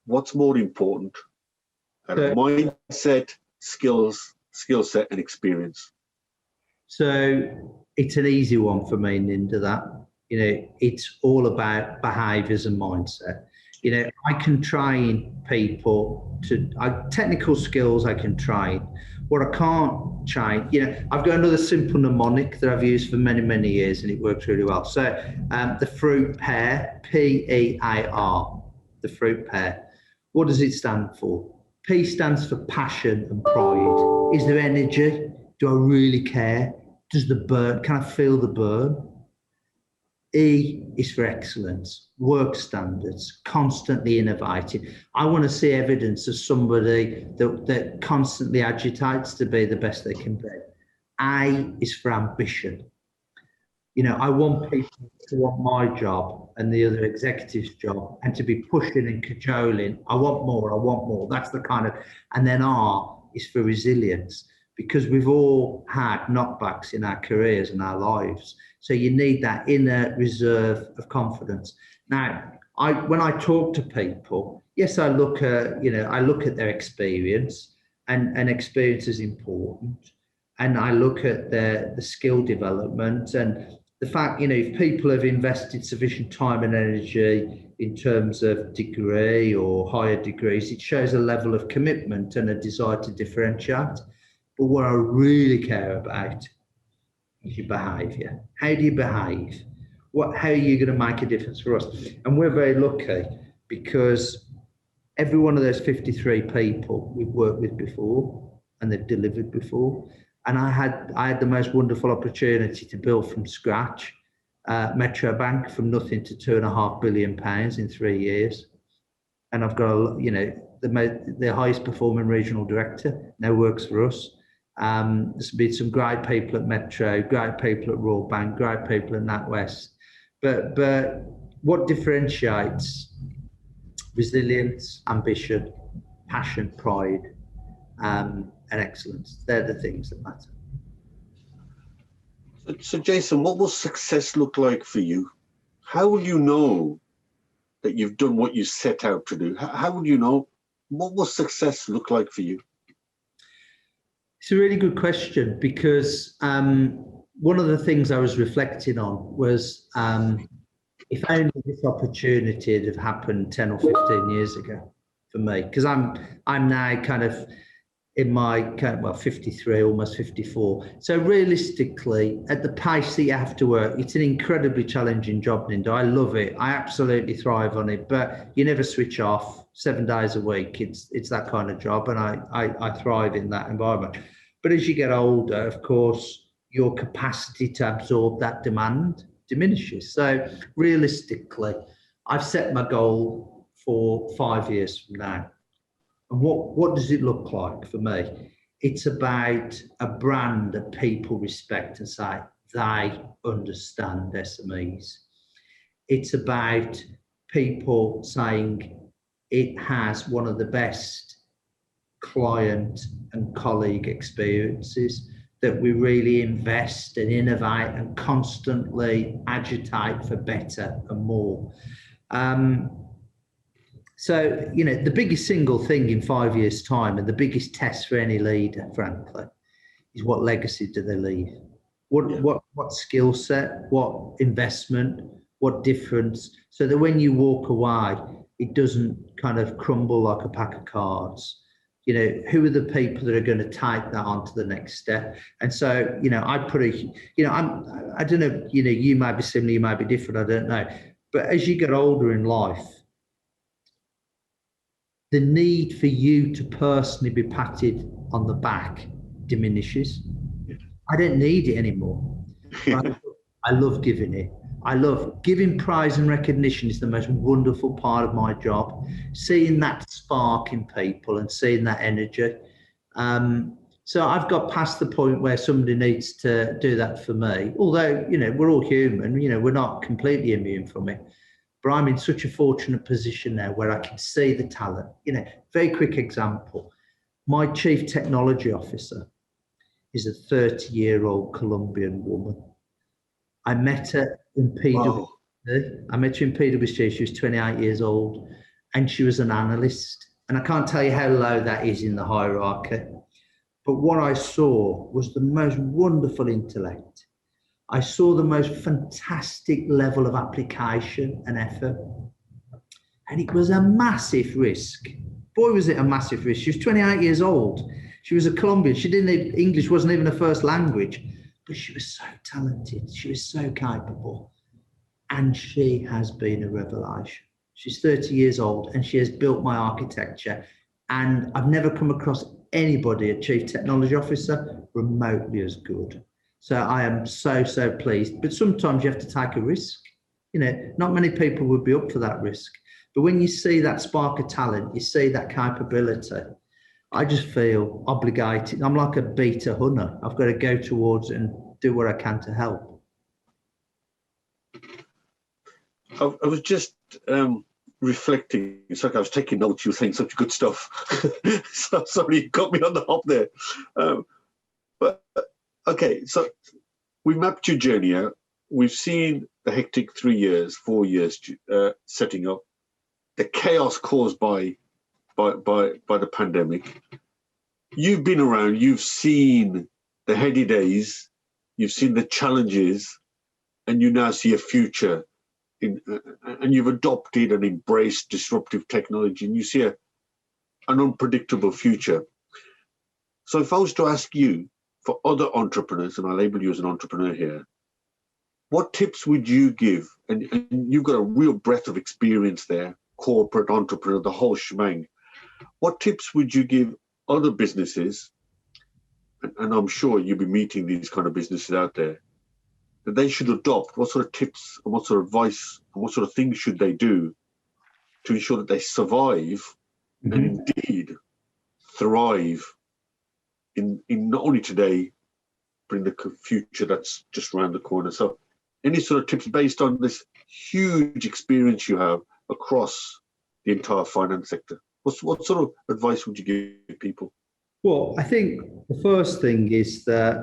A: What's more important? Mindset, skill set, and experience.
B: So it's an easy one for me, Ninder, that. It's all about behaviours and mindset. I can train people technical skills I can train. What I can't train, I've got another simple mnemonic that I've used for many, many years, and it works really well. So the fruit pair, PEAR, the fruit pair. What does it stand for? P stands for passion and pride. Is there energy? Do I really care? Does the burn, can I feel the burn? E is for excellence, work standards, constantly innovating. I want to see evidence of somebody that constantly agitates to be the best they can be. A is for ambition. I want people to want my job and the other executive's job and to be pushing and cajoling. I want more. That's the kind of, and then R is for resilience, because we've all had knockbacks in our careers and our lives. So you need that inner reserve of confidence. Now, when I talk to people, yes, I look at their experience, and experience is important. And I look at the skill development and the fact, if people have invested sufficient time and energy in terms of degree or higher degrees, it shows a level of commitment and a desire to differentiate. But what I really care about is your behaviour. How do you behave? How are you going to make a difference for us? And we're very lucky because every one of those 53 people we've worked with before, and they've delivered before. And I had the most wonderful opportunity to build from scratch Metro Bank from nothing to £2.5 billion in 3 years. And I've got the highest performing regional director now works for us. There's been some great people at Metro, great people at Royal Bank, great people at NatWest. But what differentiates resilience, ambition, passion, pride, and excellence? They're the things that matter.
A: So Jason, what will success look like for you? How will you know that you've done what you set out to do? How will you know? What will success look like for you?
B: It's a really good question, because one of the things I was reflecting on was if only this opportunity had have happened 10 or 15 years ago for me, because I'm now kind of in my kind of, well, 53, almost 54. So realistically, at the pace that you have to work, it's an incredibly challenging job, Ninder. I love it. I absolutely thrive on it, but you never switch off 7 days a week. It's that kind of job, and I thrive in that environment. But as you get older, of course, your capacity to absorb that demand diminishes. So realistically, I've set my goal for 5 years from now. And what does it look like for me? It's about a brand that people respect and say they understand SMEs. It's about people saying it has one of the best client and colleague experiences, that we really invest and innovate and constantly agitate for better and more. So, you know, the biggest single thing in 5 years' time, and the biggest test for any leader, frankly, is what legacy do they leave? What skill set, what investment, what difference, so that when you walk away, it doesn't kind of crumble like a pack of cards. You know, who are the people that are going to take that on to the next step? And so, you know, I don't know, you know, you might be similar, you might be different, I don't know. But as you get older in life, the need for you to personally be patted on the back diminishes. I don't need it anymore. I love giving it. I love giving prize and recognition is the most wonderful part of my job. Seeing that spark in people and seeing that energy. So I've got past the point where somebody needs to do that for me. Although, you know, we're all human, you know, we're not completely immune from it. But I'm in such a fortunate position now where I can see the talent. You know, very quick example. My chief technology officer is a 30-year-old Colombian woman. I met her in PwC.
A: Wow.
B: I met her in PwC. She was 28 years old, and she was an analyst. And I can't tell you how low that is in the hierarchy. But what I saw was the most wonderful intellect. I saw the most fantastic level of application and effort. And it was a massive risk. Boy, was it a massive risk. She was 28 years old. She was a Colombian. She didn't even, English wasn't even her first language, but she was so talented. She was so capable. And she has been a revelation. She's 30 years old and she has built my architecture. And I've never come across anybody, a chief technology officer, remotely as good. So I am so, so pleased. But sometimes you have to take a risk. You know, not many people would be up for that risk. But when you see that spark of talent, you see that capability, I just feel obligated. I'm like a beta hunter. I've got to go towards it and do what I can to help.
A: I was just reflecting. It's like I was taking notes. You were saying such good stuff. So sorry, you got me on the hop there. But okay, so we mapped your journey out. We've seen the hectic 3 years, 4 years setting up, the chaos caused by the pandemic. You've been around. You've seen the heady days. You've seen the challenges, and you now see a future. And you've adopted and embraced disruptive technology, and you see an unpredictable future. So if I was to ask you, for other entrepreneurs, and I label you as an entrepreneur here, what tips would you give? And you've got a real breadth of experience there, corporate, entrepreneur, the whole shebang. What tips would you give other businesses, and I'm sure you'll be meeting these kind of businesses out there, that they should adopt? What sort of tips and what sort of advice and what sort of things should they do to ensure that they survive and indeed thrive in not only today, but in the future that's just around the corner? So any sort of tips based on this huge experience you have across the entire finance sector? What sort of advice would you give people?
B: Well, I think the first thing is that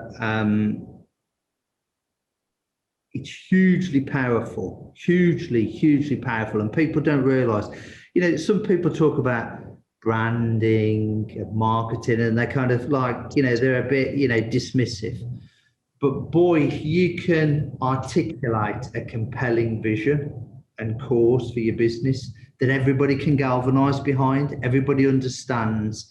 B: it's hugely powerful, hugely powerful. And people don't realize, you know, some people talk about branding, marketing, and they're kind of like, you know, they're a bit, you know, dismissive. But boy, you can articulate a compelling vision and cause for your business that everybody can galvanize behind, everybody understands,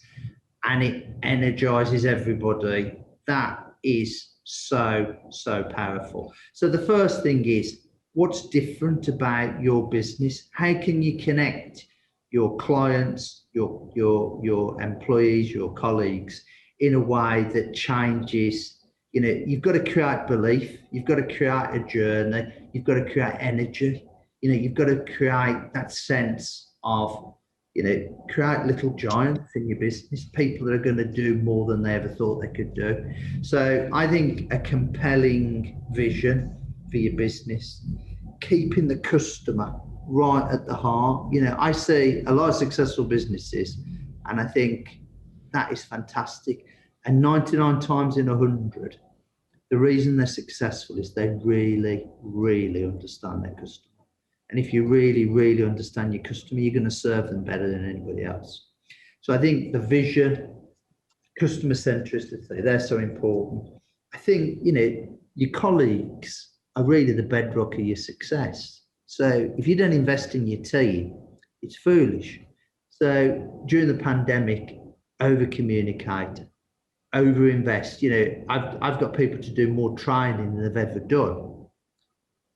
B: and it energizes everybody. That is so, so powerful. So the first thing is, what's different about your business? How can you connect your clients, your employees, your colleagues in a way that changes? You know, you've got to create belief, you've got to create a journey, you've got to create energy, you know, you've got to create that sense of, you know, create little giants in your business, people that are going to do more than they ever thought they could do. So I think a compelling vision for your business, keeping the customer right at the heart. You know, I see a lot of successful businesses, and I think that is fantastic. And 99 times in 100, the reason they're successful is they really, really understand their customer. And if you really, really understand your customer, you're going to serve them better than anybody else. So I think the vision, customer centricity, they're so important. I think, you know, your colleagues are really the bedrock of your success. So if you don't invest in your team, it's foolish. So during the pandemic, over communicate, over invest. You know, I've got people to do more training than they've ever done,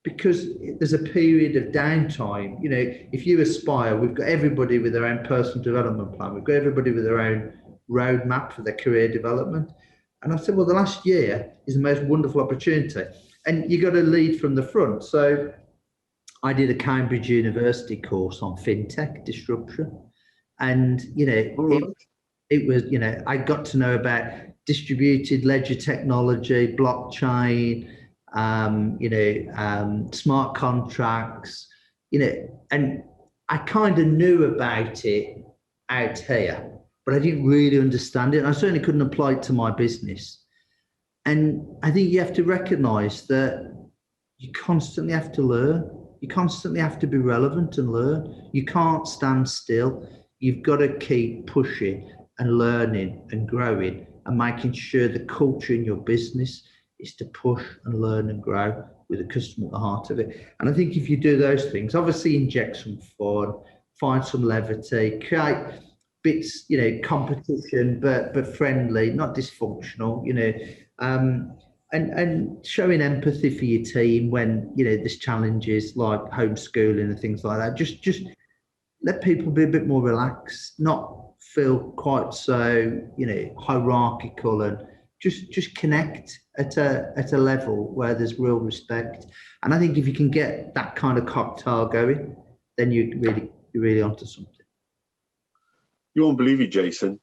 B: because there's a period of downtime. You know, if you aspire, we've got everybody with their own personal development plan. We've got everybody with their own roadmap for their career development. And I said, well, the last year is the most wonderful opportunity. And you got to lead from the front. So I did a Cambridge University course on fintech disruption. And, you know, it was, you know, I got to know about distributed ledger technology, blockchain, smart contracts, you know, and I kind of knew about it out here, but I didn't really understand it. And I certainly couldn't apply it to my business. And I think you have to recognize that you constantly have to learn. You constantly have to be relevant and learn. You can't stand still. You've got to keep pushing and learning and growing and making sure the culture in your business is to push and learn and grow with the customer at the heart of it. And I think if you do those things, obviously inject some fun, find some levity, create bits, you know, competition, but friendly, not dysfunctional, you know, and showing empathy for your team when, you know, there's challenges like homeschooling and things like that. Just let people be a bit more relaxed, not feel quite so, you know, hierarchical, and just connect at a level where there's real respect. And I think if you can get that kind of cocktail going, then you're really onto something.
A: You won't believe it, Jason.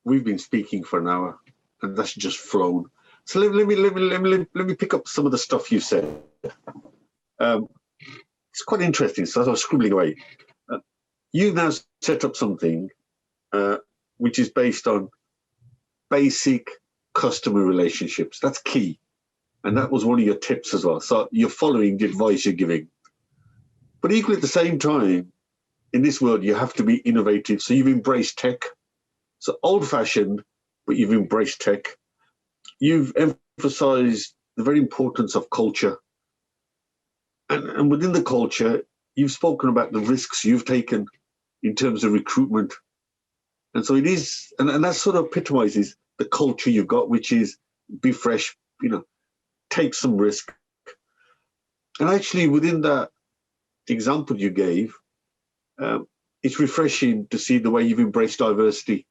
A: We've been speaking for an hour, and that's just flown. So let me pick up some of the stuff you said. It's quite interesting. So as I was scribbling away, you've now set up something which is based on basic customer relationships. That's key. And that was one of your tips as well. So you're following the advice you're giving. But equally at the same time, in this world, you have to be innovative. So you've embraced tech. So old-fashioned, but you've embraced tech. You've emphasized the very importance of culture. And within the culture, you've spoken about the risks you've taken in terms of recruitment. And so it is, and that sort of epitomizes the culture you've got, which is be fresh, you know, take some risk. And actually within that example you gave, it's refreshing to see the way you've embraced diversity.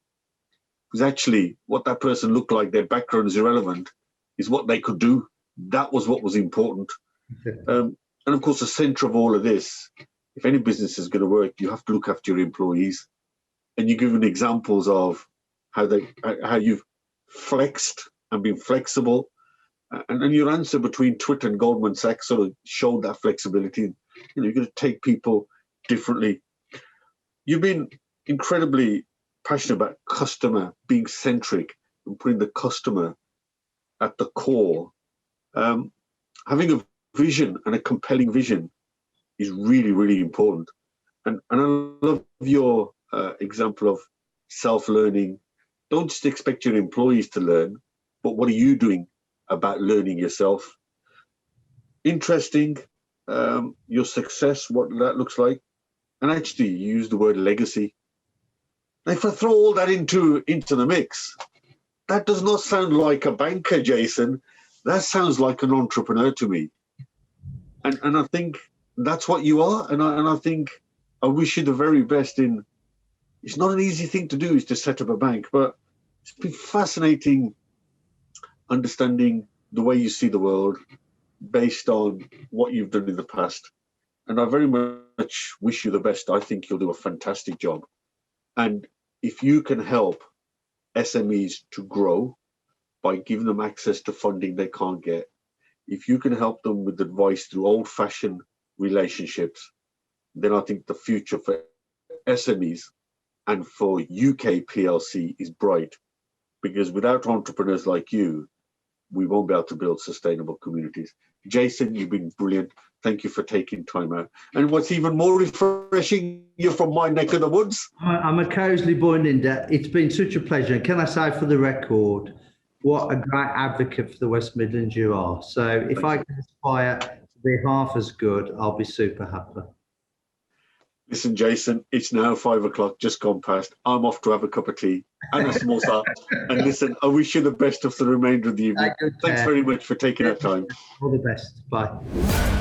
A: Because actually what that person looked like, their background is irrelevant, is what they could do. That was what was important. And of course, the center of all of this, if any business is going to work, you have to look after your employees. And you've given examples of how you've flexed and been flexible. And your answer between Twitter and Goldman Sachs sort of showed that flexibility. You know, you're going to take people differently. You've been incredibly passionate about customer, being centric and putting the customer at the core. Having a vision and a compelling vision is really, really important. And I love your example of self-learning. Don't just expect your employees to learn, but what are you doing about learning yourself? Interesting. your success, what that looks like, and actually use the word legacy. Now, if I throw all that into the mix, that does not sound like a banker, Jason. That sounds like an entrepreneur to me. And I think that's what you are. And I think I wish you the very best in. It's not an easy thing to do, is to set up a bank, but it's been fascinating understanding the way you see the world based on what you've done in the past. And I very much wish you the best. I think you'll do a fantastic job. And if you can help SMEs to grow by giving them access to funding they can't get, if you can help them with advice through old-fashioned relationships, then I think the future for SMEs and for UK PLC is bright. Because without entrepreneurs like you, we won't be able to build sustainable communities. Jason, you've been brilliant. Thank you for taking time out. And what's even more refreshing, you're from my neck of the woods.
B: I'm a Cosley boy, Ninder. It's been such a pleasure. And can I say for the record, what a great advocate for the West Midlands you are. So if I can aspire to be half as good, I'll be super happy.
A: Listen, Jason, it's now 5 o'clock, just gone past. I'm off to have a cup of tea and a samosa. And listen, I wish you the best of the remainder of the evening. Thanks very much for taking our time.
B: All the best. Bye.